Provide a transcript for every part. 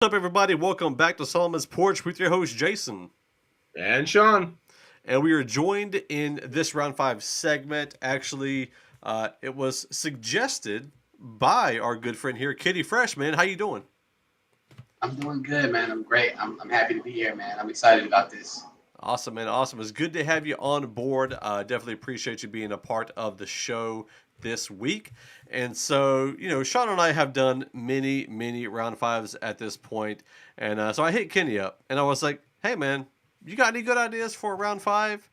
What's up, everybody? Welcome back to Solomon's Porch with your host, Jason. And Shawn. And we are joined in this round five segment. Actually, it was suggested by our good friend here, KennyFresh, man. How you doing? I'm doing good, man. I'm great. I'm happy to be here, man. I'm excited about this. Awesome, man. Awesome. It's good to have you on board. Definitely appreciate you being a part of the show this week. And so, Shawn and I have done many round fives at this point. And so I hit Kenny up and I was like, hey, man, you got any good ideas for round five?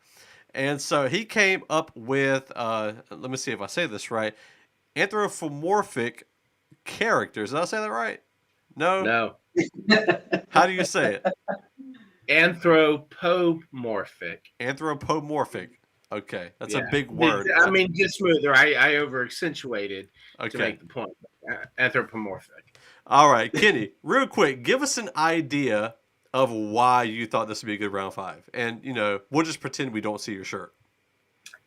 And so he came up with, let me see if I say this right, anthropomorphic characters. Did I say that right? No? No. How do you say it? Anthropomorphic. Anthropomorphic. Okay, that's a Yeah. big word. I mean, get smoother. I over accentuated to Okay. make the point. Anthropomorphic. All right, Kenny, real quick, give us an idea of why you thought this would be a good round five. And, we'll just pretend we don't see your shirt.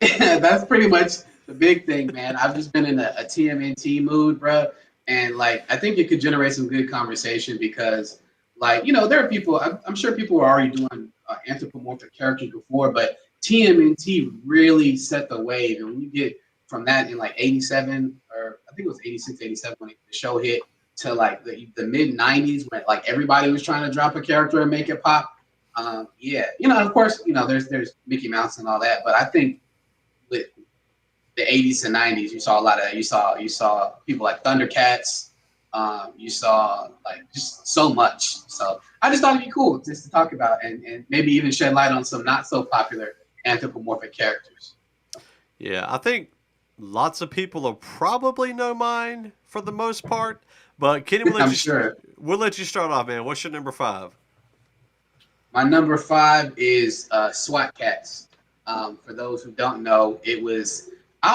That's pretty much the big thing, man. I've just been in a TMNT mood, bro. And I think it could generate some good conversation because, there are people. I'm sure people were already doing anthropomorphic characters before, but TMNT really set the wave. And when you get from that in '87, or I think it was '86, '87 when the show hit, to the mid '90s when everybody was trying to drop a character and make it pop. Yeah, of course, there's Mickey Mouse and all that, but I think with the '80s and '90s, you saw a lot of that. You saw people like Thundercats. You saw just so much. So I just thought it'd be cool just to talk about and maybe even shed light on some not so popular anthropomorphic characters. Yeah, I think lots of people will probably know mine for the most part. But Kenny, I'm sure. We'll let you start off, man. What's your number five? My number five is SWAT Cats. For those who don't know, it was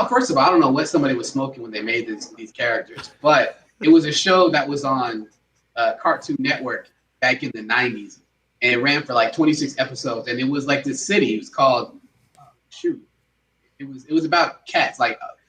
first of all, I don't know what somebody was smoking when they made these characters, but it was a show that was on Cartoon Network back in the '90s, and it ran for 26 episodes, and it was this city. It was called It was about cats.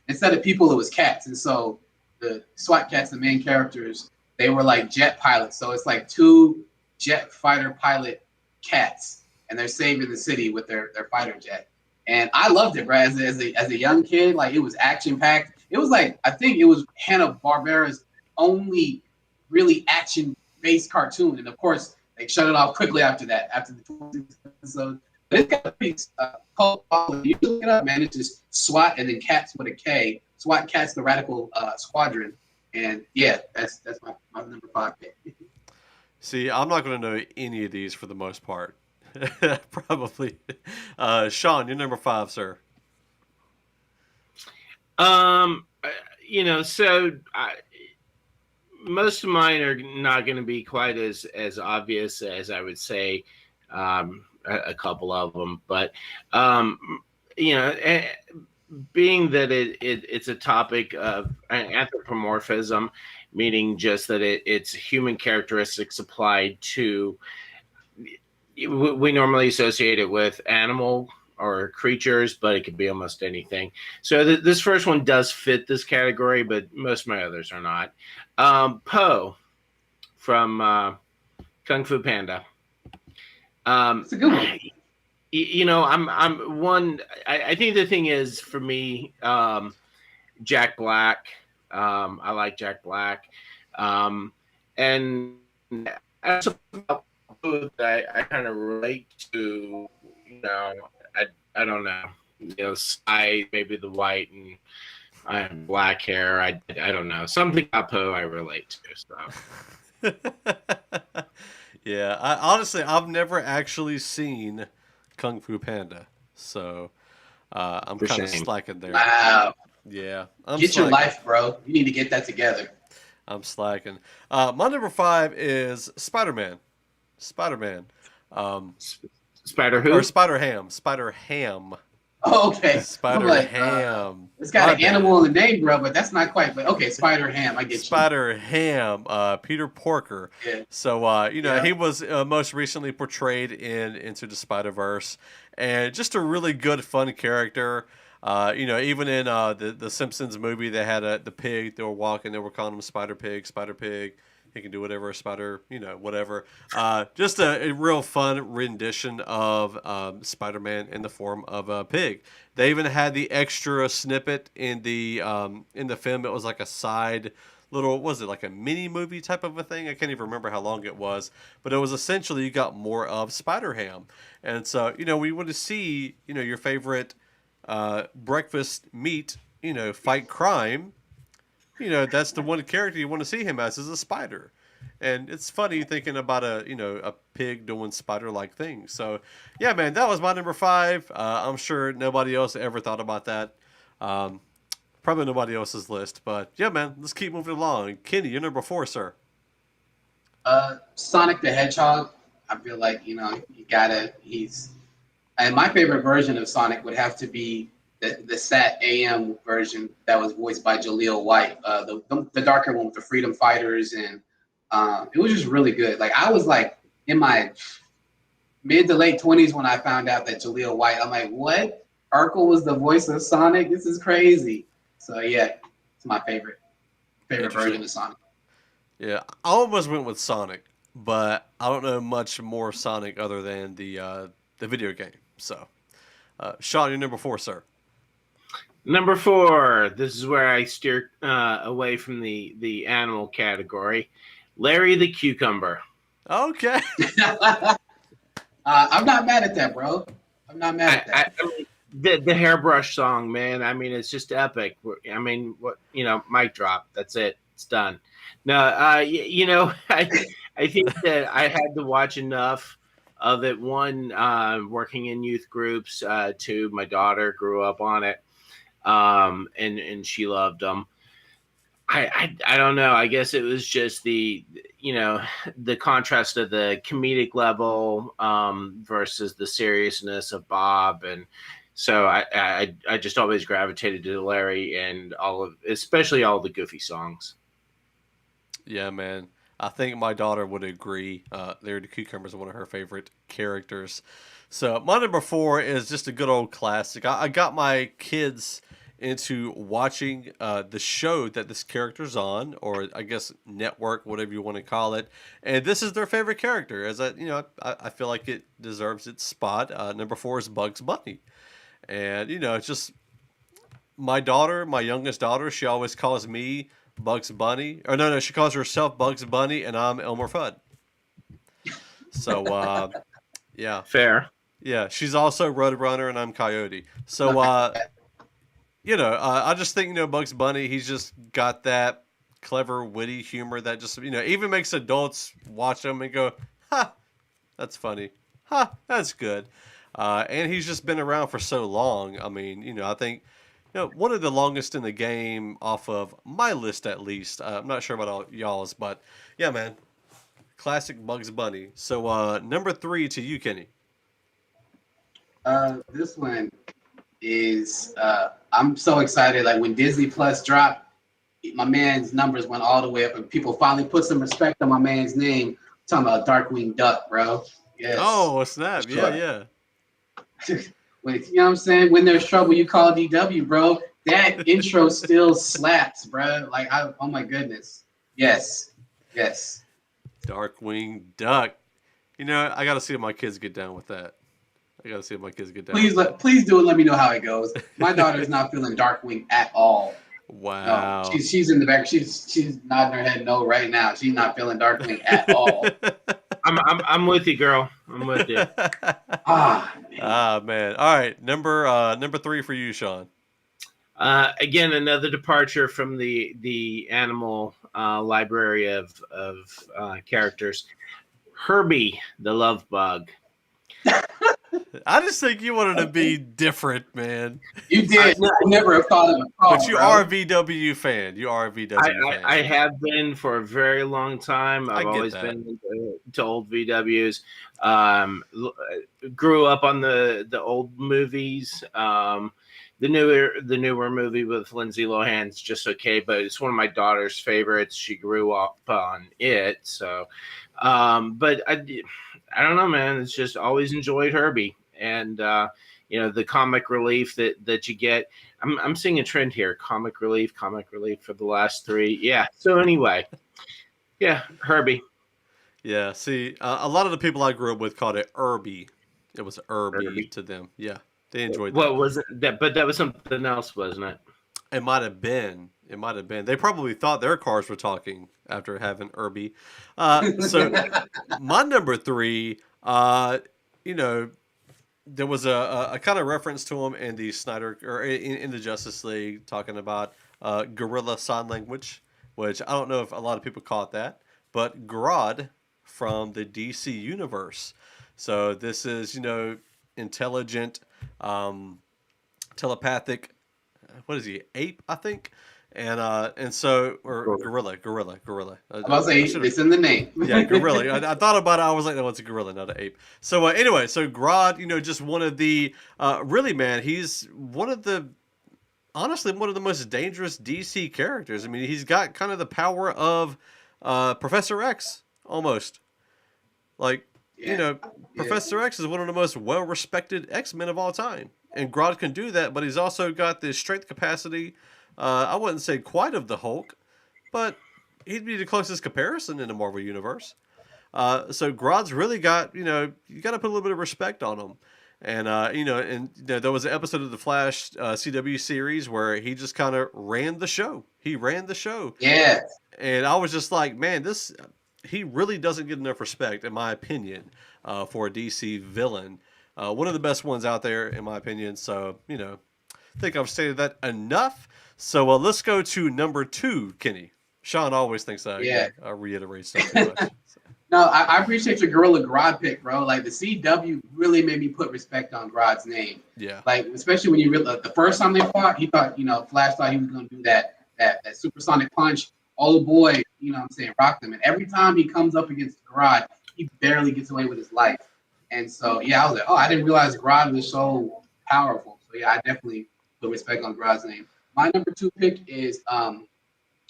Instead of people, it was cats, and so the SWAT Cats, the main characters, they were jet pilots. So it's two jet fighter pilot cats, and they're saving the city with their fighter jet. And I loved it, bro. As a young kid, it was action packed. It was I think it was Hanna-Barbera's only really action based cartoon, and of course they shut it off quickly after that, after the 26 episodes. But it's got a piece cult following. You look it up, man. It's just SWAT and then Cats with a K. SWAT Cats, the Radical Squadron, and yeah, that's my number five pick. See, I'm not going to know any of these for the most part. Probably. Shawn, you're number five, sir. Most of mine are not going to be quite as obvious as I would say. A couple of them, but being that it's a topic of anthropomorphism, meaning just that it's human characteristics applied to. We normally associate it with animal or creatures, but it could be almost anything. So this first one does fit this category, but most of my others are not. Po from Kung Fu Panda. It's a good one. I'm one. I think the thing is for me, Jack Black. I like Jack Black, and as I kind of relate to. I don't know. I maybe the white and I have black hair. I don't know. Something about Poe I relate to. So. Yeah, honestly, I've never actually seen Kung Fu Panda, so I'm kind of slacking there. Wow. Yeah, get your life, bro. You need to get that together. I'm slacking. My number five is Spider-Man. Spider-Man. Spider who? Or Spider-Ham. Spider-Ham. Oh, okay. Spider-Ham. It's got an animal in the name, bro, but that's not quite. But okay, Spider-Ham. I get you. Spider-Ham. Peter Porker. Yeah. So, he was most recently portrayed in Into the Spider-Verse. And just a really good, fun character. Even in the Simpsons movie, they had the pig. They were walking. They were calling him Spider Pig. Spider Pig. He can do whatever a spider, whatever. Just a real fun rendition of Spider-Man in the form of a pig. They even had the extra snippet in the film. It was like a side little, was it like a mini movie type of a thing? I can't even remember how long it was, but it was essentially you got more of Spider-Ham. And so, we want to see, your favorite breakfast meat, fight crime. That's the one character you want to see him as is a spider. And it's funny thinking about a pig doing spider-like things. So, yeah, man, that was my number 5. I'm sure nobody else ever thought about that. Probably nobody else's list. But, yeah, man, let's keep moving along. Kenny, you're number 4, sir. Sonic the Hedgehog. I feel like, and my favorite version of Sonic would have to be the Sat AM version that was voiced by Jaleel White, the darker one with the Freedom Fighters, and it was just really good. Like I was like in my mid to late 20s when I found out that Jaleel White. I'm like, what? Urkel was the voice of Sonic. This is crazy. So yeah, it's my favorite version of Sonic. Yeah, I almost went with Sonic, but I don't know much more Sonic other than the video game. So, Shawn, you're number 4, sir. Number 4. This is where I steer away from the animal category. Larry the Cucumber. Okay. I'm not mad at that, bro. I'm not mad at that. The hairbrush song, man. I mean, it's just epic. I mean, mic drop. That's it. It's done. No, I think that I had to watch enough of it. One, working in youth groups. 2, my daughter grew up on it, and she loved them. I don't know. I guess it was just the contrast of the comedic level versus the seriousness of Bob, and so I just always gravitated to Larry and especially all the Goofy songs. Yeah, man. I think my daughter would agree. Larry the Cucumber is one of her favorite characters. So my number 4 is just a good old classic. I got my kids into watching the show that this character's on, or I guess network, whatever you want to call it. And this is their favorite character. As I feel like it deserves its spot. Number 4 is Bugs Bunny, and it's just my youngest daughter. She always calls me Bugs Bunny, or no, she calls herself Bugs Bunny, and I'm Elmer Fudd. So yeah, fair. Yeah, she's also Roadrunner, and I'm Coyote. So I just think, Bugs Bunny, he's just got that clever, witty humor that just, even makes adults watch him and go, ha, that's funny. Ha, that's good. And he's just been around for so long. I mean, I think, one of the longest in the game off of my list, at least. I'm not sure about all y'all's, but yeah, man. Classic Bugs Bunny. So, number 3 to you, Kenny. This one is I'm so excited. Like when Disney Plus dropped, my man's numbers went all the way up, and people finally put some respect on my man's name. I'm talking about Darkwing Duck, bro. Yes. Oh, snap! Sure. Yeah. When, you know what I'm saying? When there's trouble, you call DW, bro. That intro still slaps, bro. Like, oh my goodness. Yes. Darkwing Duck. I got to see if my kids get down with that. Please do it. Let me know how it goes. My daughter's not feeling Darkwing at all. Wow. No, she's in the back. She's nodding her head no right now. She's not feeling Darkwing at all. I'm with you, girl. I'm with you. Man. All right, number 3 for you, Shawn. Again, another departure from the animal library of characters. Herbie the Love Bug. I just think you wanted to be different, man. You did. I never have thought of it. But you are a VW fan. fan. I have been for a very long time. I've always been into old VWs. Grew up on the old movies. The newer movie with Lindsay Lohan's just okay, but it's one of my daughter's favorites. She grew up on it, so. But I don't know, man. It's just always enjoyed Herbie, and the comic relief that you get. I'm seeing a trend here: comic relief for the last 3. Yeah. So anyway, Yeah, Herbie. Yeah, see, a lot of the people I grew up with called it Irby. It was Irby Herbie. to them. Yeah, they enjoyed that. What was it? But that was something else, wasn't it? It might have been. It might have been. They probably thought their cars were talking after having Irby. So my number three, you know, there was a kind of reference to him in the Snyder or in the Justice League talking about gorilla sign language, which I don't know if a lot of people caught that, but Grodd from the DC universe. So this is intelligent, telepathic. What is he? Ape, I think. And so or gorilla. I'm about to say it's in the name. Yeah, gorilla. I thought about it. I was like, no, it's a gorilla, not an ape. So anyway, so Grodd, just one of the really, man, he's honestly one of the most dangerous DC characters. I mean, he's got kind of the power of Professor X almost. Like, Professor X is one of the most well-respected X-Men of all time, and Grodd can do that. But he's also got the strength capacity. I wouldn't say quite of the Hulk, but he'd be the closest comparison in the Marvel universe. So Grodd's really got, you got to put a little bit of respect on him. And, there was an episode of the Flash CW series where he just kind of ran the show. He ran the show. Yeah. And I was just like, man, he really doesn't get enough respect, in my opinion, for a DC villain. One of the best ones out there, in my opinion. So, I think I've stated that enough. So let's go to number 2, Kenny. Shawn always thinks I reiterate stuff too much. So. No, I appreciate your Gorilla Grodd pick, bro. Like the CW really made me put respect on Grodd's name. Yeah. Like especially when you the first time they fought, he thought Flash thought he was gonna do that supersonic punch. Oh boy, rocked him. And every time he comes up against Grodd, he barely gets away with his life. And so I was like, oh, I didn't realize Grodd was so powerful. So I definitely put respect on Grodd's name. My number 2 pick is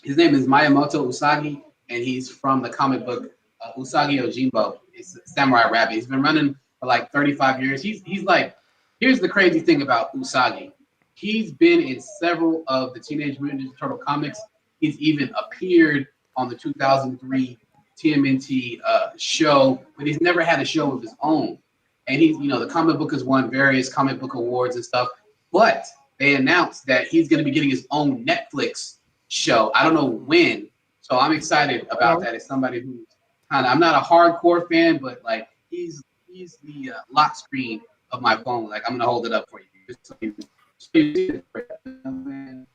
his name is Miyamoto Usagi, and he's from the comic book Usagi Yojimbo. It's a samurai rabbit. He's been running for like 35 years. He's like, here's the crazy thing about Usagi. He's been in several of the Teenage Mutant Ninja Turtle comics. He's even appeared on the 2003 TMNT show, but he's never had a show of his own. And he's, the comic book has won various comic book awards and stuff, but they announced that he's going to be getting his own Netflix show. I don't know when. So I'm excited about that. As somebody who's I'm not a hardcore fan, but like he's the lock screen of my phone. Like I'm going to hold it up for you.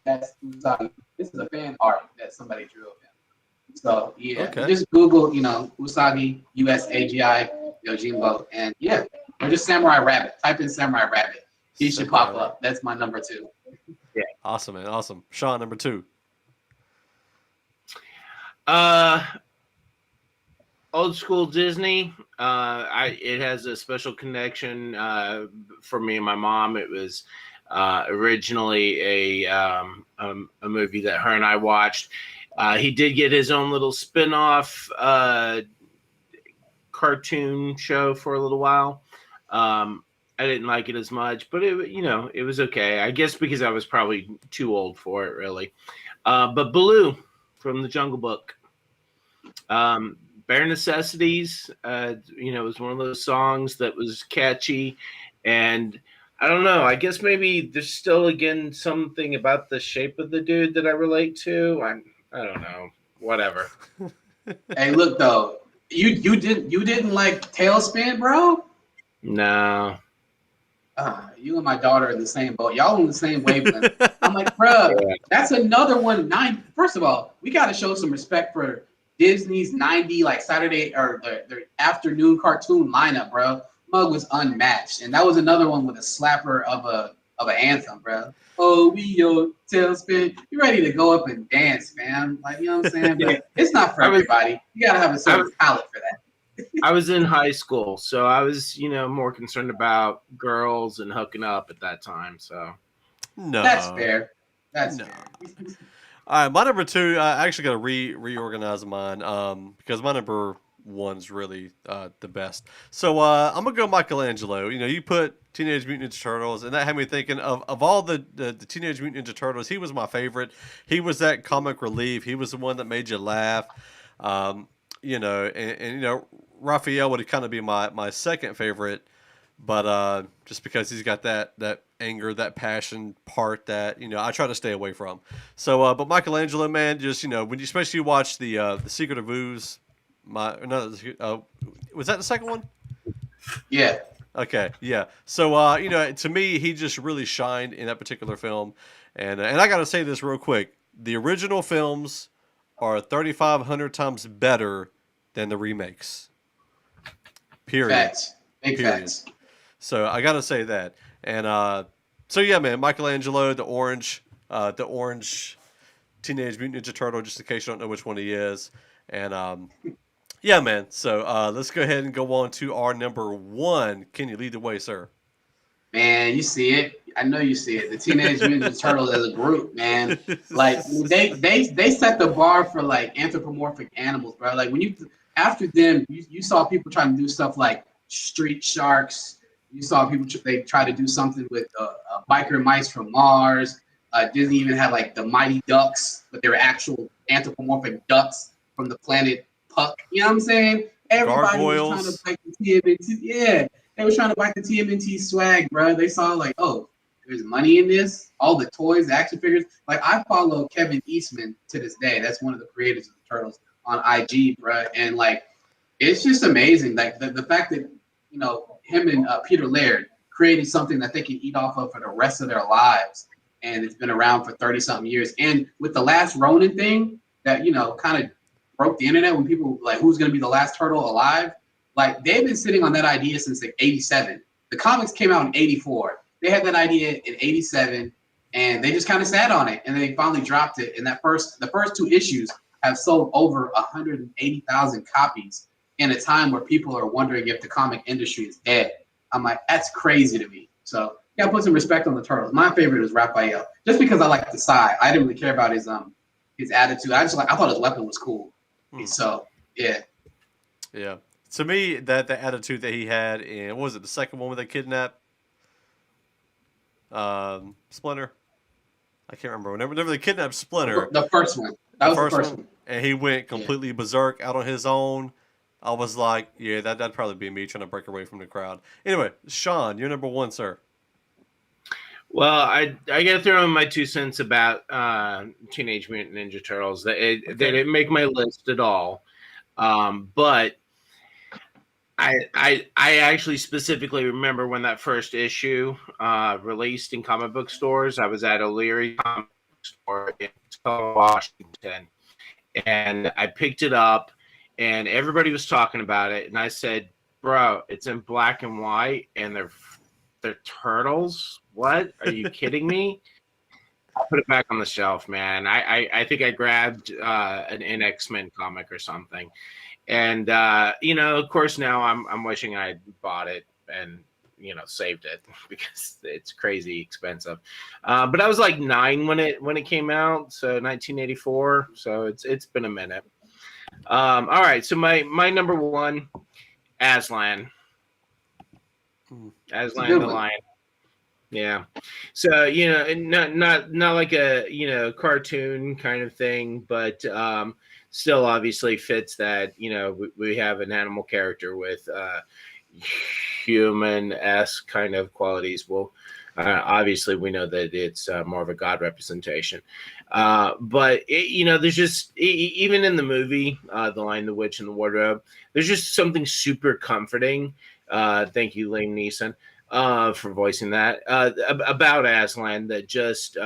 That's Usagi. This is a fan art that somebody drew of him. So just Google, Usagi, Usagi, Yojimbo, and or just Samurai Rabbit. Type in Samurai Rabbit. He should pop up. That's my number 2. Yeah. Awesome, man. Awesome. Shawn, number 2. Old school Disney. It has a special connection for me and my mom. It was originally a movie that her and I watched. He did get his own little spin-off cartoon show for a little while. I didn't like it as much, but it was okay. I guess because I was probably too old for it, really. But Baloo from the Jungle Book, Bare Necessities, it was one of those songs that was catchy, and I don't know. I guess maybe there's still again something about the shape of the dude that I relate to. I don't know. Whatever. Hey, look though, you didn't like Tailspin, bro? No. You and my daughter are in the same boat. Y'all on the same wavelength. I'm like, bro, that's another one. First of all, we got to show some respect for Disney's 90 like Saturday or their afternoon cartoon lineup, bro. Mug was unmatched, and that was another one with a slapper of an anthem, bro. Oh, we yo Tailspin. You ready to go up and dance, fam? Like, you know what I'm saying? But it's not for everybody. You gotta have a certain palate for that. I was in high school, so I was, more concerned about girls and hooking up at that time. So, no, that's fair. That's fair. All right, my number 2. I actually got to reorganize mine because my number 1's really the best. So I'm gonna go Michelangelo. You put Teenage Mutant Ninja Turtles, and that had me thinking of all the Teenage Mutant Ninja Turtles. He was my favorite. He was that comic relief. He was the one that made you laugh. You know, and you know, Raphael would kind of be my second favorite, but just because he's got that anger, that passion part that you know I try to stay away from. So, but Michelangelo, man, just you know when you especially watch the Secret of Ooze, was that the second one? Yeah. Okay, yeah. So you know, to me, he just really shined in that particular film, and I gotta say this real quick: the original films are 3,500 times better than the remakes. Period. Facts. Big Period. facts. So I gotta say that, and so yeah, man, Michelangelo, the orange Teenage Mutant Ninja Turtle, just in case you don't know which one he is, and yeah, man. So let's go ahead and go on to our number one. Can you lead the way, sir? Man, you see it. I know you see it. The Teenage Mutant Ninja Turtles as a group, man. Like they set the bar for like anthropomorphic animals, bro. Like when you after them, you saw people trying to do stuff like Street Sharks. You saw people they try to do something with biker mice from Mars. Disney even had like the Mighty Ducks, but they were actual anthropomorphic ducks from the planet Puck. You know what I'm saying? Everybody was trying to Gargoyles. bite the TMNT. Yeah, they were trying to bite the TMNT swag, bro. They saw like, oh, there's money in this. All the toys, the action figures. Like I follow Kevin Eastman to this day. That's one of the creators of the Turtles on IG, bro. And like, it's just amazing. Like the fact that you know him and Peter Laird created something that they can eat off of for the rest of their lives, and it's been around for 30-something years. And with the last Ronin thing, that you know kind of broke the internet when people like who's going to be the last turtle alive. Like they've been sitting on that idea since like '87. The comics came out in '84. They had that idea in '87, and they just kind of sat on it, and they finally dropped it. And the first two issues have sold over 180,000 copies in a time where people are wondering if the comic industry is dead. I'm like, that's crazy to me. So you gotta put some respect on the turtles. My favorite is Raphael, just because I like the Psy. I didn't really care about his attitude. I thought his weapon was cool. So yeah. Yeah. To me, that the attitude that he had in what was it the second one where they kidnapped Splinter? I can't remember. Whenever they kidnapped Splinter, The first one. That was the first one. and he went completely berserk out on his own. I was like, yeah, that'd probably be me trying to break away from the crowd. Anyway, Shawn, you're number one, sir. Well, I gotta throw in my 2 cents about Teenage Mutant Ninja Turtles. They didn't make my list at all, but I actually specifically remember when that first issue released in comic book stores. I was at O'Leary comic book store in Washington, and I picked it up, and everybody was talking about it, and I said, "Bro, it's in black and white, and they're turtles. What? Are you kidding me?" I put it back on the shelf, man. I think I grabbed an X-Men comic or something. And you know, of course, now I'm wishing I bought it and you know saved it because it's crazy expensive. But I was like 9 when it came out, so 1984. So it's been a minute. All right, so my number one, Aslan. Aslan the Lion. Yeah. So, you know, not like a, you know, cartoon kind of thing, but still obviously fits that, you know, we have an animal character with human-esque kind of qualities. Well, obviously we know that it's more of a god representation. But, you know, there's just, even in the movie, The Lion, the Witch, and the Wardrobe, there's just something super comforting. Thank you, Liam Neeson. For voicing that about Aslan, that just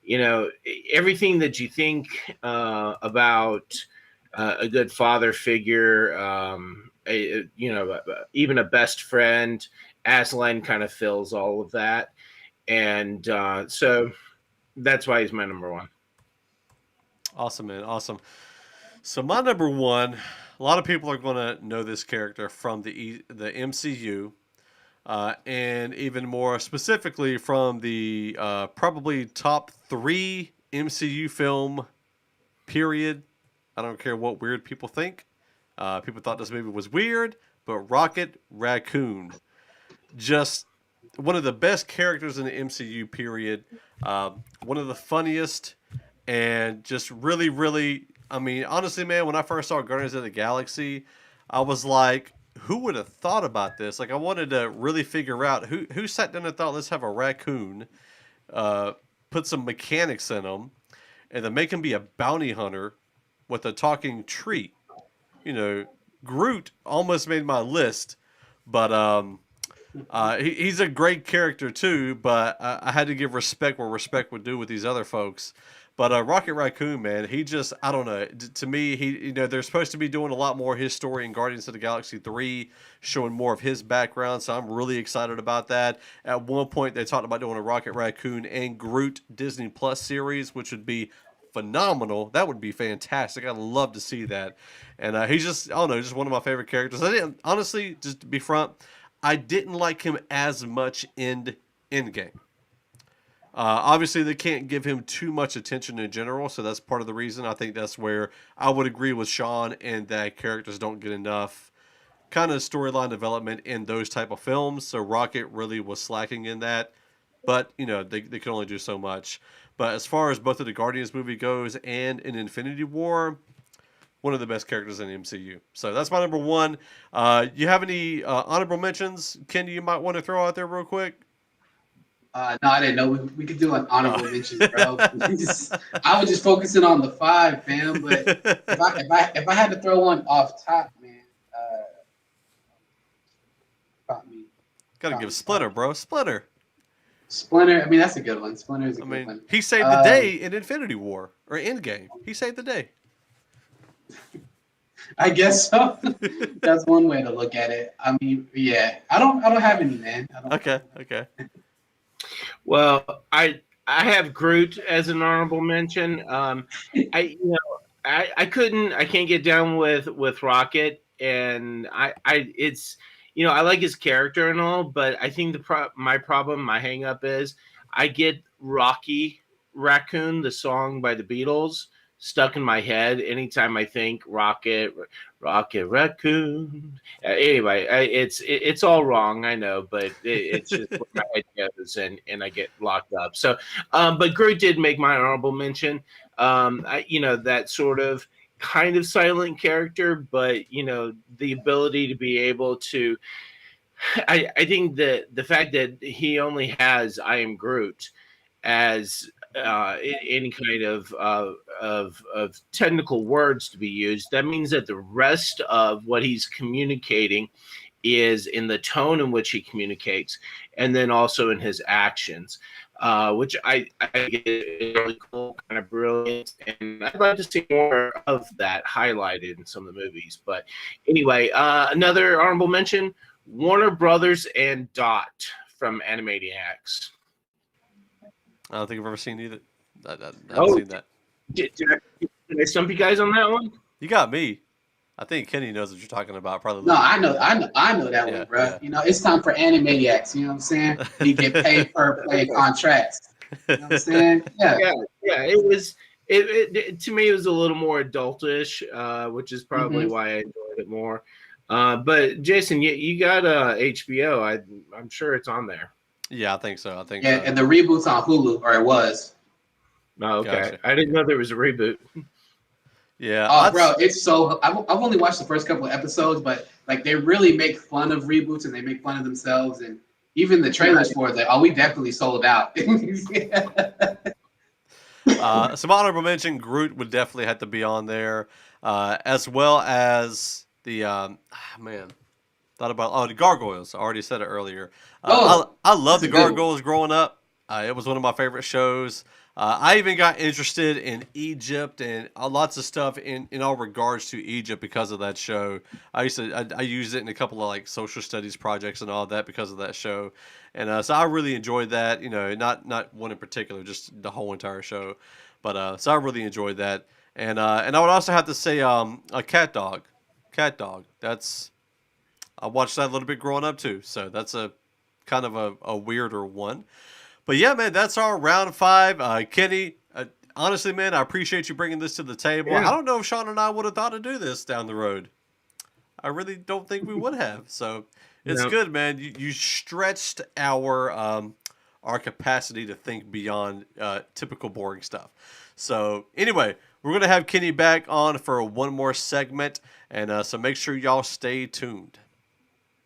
you know, everything that you think about a good father figure, you know, even a best friend. Aslan kind of fills all of that, and so that's why he's my number one. Awesome, man. Awesome. So my number one, a lot of people are going to know this character from the MCU, and even more specifically from the probably top 3 MCU film. Period. I don't care what weird people think. People thought this movie was weird, but Rocket Raccoon, just one of the best characters in the MCU. Period. One of the funniest, and just really, really I mean, honestly, man, when I first saw Guardians of the Galaxy, I was like, who would have thought about this? Like, I wanted to really figure out who sat down and thought, let's have a raccoon, uh, put some mechanics in him, and then make him be a bounty hunter with a talking tree. You know, Groot almost made my list, but he's a great character too. But I had to give respect where respect would do with these other folks. But Rocket Raccoon, man, he just, I don't know. To me, they're supposed to be doing a lot more of his story in Guardians of the Galaxy 3, showing more of his background. So I'm really excited about that. At one point, they talked about doing a Rocket Raccoon and Groot Disney Plus series, which would be phenomenal. That would be fantastic. I'd love to see that. And he's just, I don't know, just one of my favorite characters. I didn't, honestly, just to be front, I didn't like him as much in Endgame. Obviously, they can't give him too much attention in general, so that's part of the reason. I think that's where I would agree with Shawn, and that characters don't get enough kind of storyline development in those type of films. So Rocket really was slacking in that, but they can only do so much. But as far as both of the Guardians movie goes and in Infinity War, one of the best characters in the MCU. So that's my number one. You have any honorable mentions, Kenny, you might want to throw out there real quick? No, I didn't know we could do an honorable mention, bro. I was just focusing on the 5, fam. But if I had to throw one off top, man, Gotta give Splinter, bro. Splinter. Splinter. I mean, that's a good one. Splinter is a good one. He saved the day in Infinity War or Endgame. He saved the day. I guess so. That's one way to look at it. I mean, yeah. I don't have any, man. Okay. Well, I have Groot as an honorable mention. I can't get down with Rocket, and it's I like his character and all, but I think my hang up is I get Rocky Raccoon, the song by the Beatles, stuck in my head anytime I think Rocket Raccoon. Anyway, it's all wrong, I know, but it's just where my head goes, and I get locked up. So, but Groot did make my honorable mention. That sort of kind of silent character, but the ability to be able to. I think that the fact that he only has "I am Groot" as any kind of technical words to be used, that means that the rest of what he's communicating is in the tone in which he communicates, and then also in his actions, which I get is really cool, kind of brilliant, and I'd like to see more of that highlighted in some of the movies. But anyway, another honorable mention: Warner Brothers and Dot from Animaniacs. I don't think I've ever seen either. I haven't seen that. Did I stump you guys on that one? You got me. I think Kenny knows what you're talking about. Probably. No, I know that one, bro. Yeah. It's time for Animaniacs. You know what I'm saying? You get paid per play contracts. You know what I'm saying? Yeah. It was. It to me, it was a little more adultish, which is probably why I enjoyed it more. But Jason, you got HBO. I'm sure it's on there. Yeah, I think so. Yeah, and the reboot's on Hulu, or it was. Oh, okay. Gotcha. I didn't know there was a reboot. Yeah. Oh, bro, it's so. I've only watched the first couple of episodes, but like they really make fun of reboots and they make fun of themselves, and even the trailers for it, like, we definitely sold out. Some honorable mention: Groot would definitely have to be on there, as well as the the Gargoyles. I already said it earlier. I love the Gargoyles growing up. It was one of my favorite shows. I even got interested in Egypt and lots of stuff in all regards to Egypt because of that show. I used it in a couple of like social studies projects and all of that because of that show. And so I really enjoyed that. Not one in particular, just the whole entire show. But so I really enjoyed that. And I would also have to say a Cat Dog. I watched that a little bit growing up too, so that's a kind of a weirder one. But yeah, man, that's our round 5. Kenny, honestly, man, I appreciate you bringing this to the table. Yeah. I don't know if Shawn and I would have thought to do this down the road. I really don't think we would have. So it's good, man. You stretched our capacity to think beyond typical boring stuff. So anyway, we're going to have Kenny back on for one more segment. And so make sure y'all stay tuned.